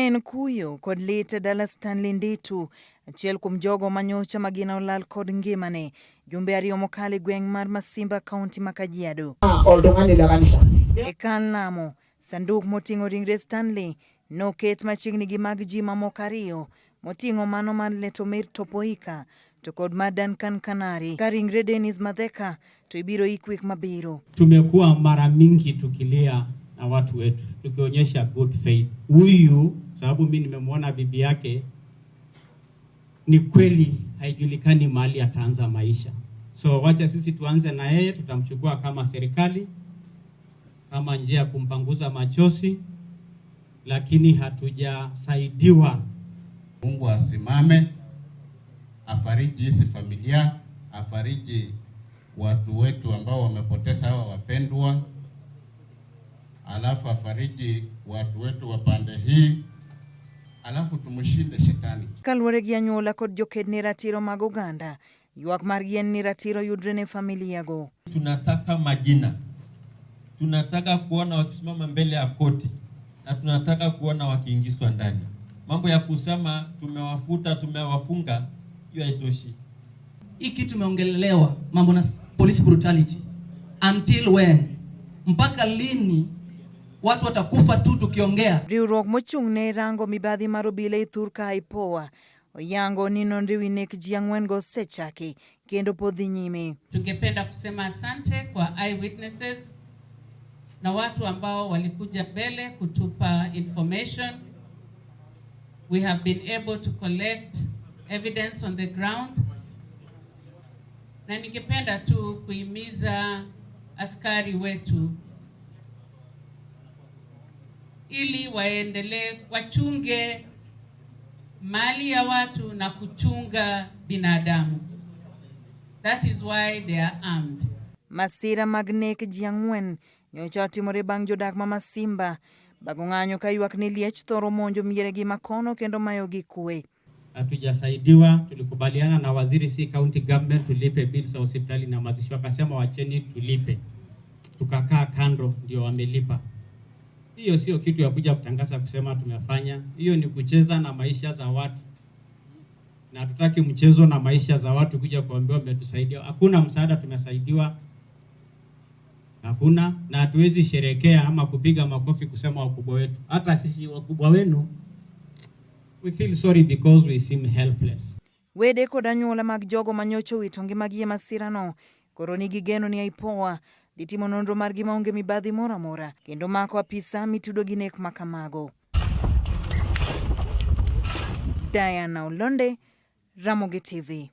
En kuyo kod lit dala Stanley Ndetu, achiel kuom jogo manyocha magina olal kod ngimane. Jumbe ariyo mokalo gweng' mar Masimba, kaunti ma Kajiado. E kan lamo, sanduk moting'o ringre Stanley noket machiegni gi mag ji mamoko ariyo, moting'o mano mar Letomer Topoika to kod Madan Kankanari. Ka ringre Dennis Madheka to ibiro wik mabiro. Tumekuwa mara mingi tukilia na watu wetu, tukionyesha good faith. Huyu sababu mimi nimemwona bibi yake, ni kweli haijulikani mahali ataanza maisha. So wacha sisi tuanze na yeye, tutamchukua kama serikali, kama njia kumpanguza machozi, lakini hatujasaidiwa. Mungu asimame, afariji hizi familia, afariji watu wetu ambao wamepoteza hawa wapendwa. Alafu afariji watu wetu wa pande hii, alafu tumshinde shetani. Kaluwore gi anyuola kod jokedne ratiro mag oganda, ywak margi en ni ratiro yudre ne familia go. Tunataka majina, tunataka kuona wakisimama mbele ya koti, na tunataka kuona wakiingizwa ndani. Mambo ya kusema tumewafuta, tumewafunga, hiyo haitoshi. Hiki tumeongelelewa mambo na police brutality. Until when? Mpaka lini watu watakufa tu tukiongea? Riwruok mochung' ne rango mibadhi mar obila e thurka IPOA oyango ni nonro wi nek ji 4 go osechaki kendo pod dhi nyime. Tungependa kusema asante kwa eyewitnesses na watu ambao walikuja mbele kutupa information. We have been able to collect evidence on the ground. Na ningependa tu kuhimiza askari wetu ili waendelee wachunge mali ya watu na kuchunga binadamu. That is why they are armed. Masira mag nek ji 4 nyocha otimore bang' jodak ma Masimba bago ng'anyo ka ywak ni liech thoro monjo miere gi makono kendo mayo gi kwe. Hatujasaidiwa. Tulikubaliana na waziri si county government tulipe bills za hospitali na mazishi, wakasema wacheni tulipe. Tukakaa kando ndio wamelipa. Hiyo sio kitu ya kuja kutangaza kusema tumefanya. Hiyo ni kucheza na maisha za watu. Na hatutaki mchezo na maisha za watu kuja kuambiwa umetusaidia. Hakuna msaada tumesaidiwa. Hakuna, na hatuwezi sherekea ama kupiga makofi kusema wakubwa wetu. Hata sisi wakubwa wenu, we feel sorry because we seem helpless. Wede kod anyuola mag jogo manyocha wito ngimagi e masirano koro nigi geno ni IPOA dhi timo nonro margi maonge mibadhi moro amora kendo mako apisa mitudo gi nek makamago. Diana Olonde, Ramogi TV.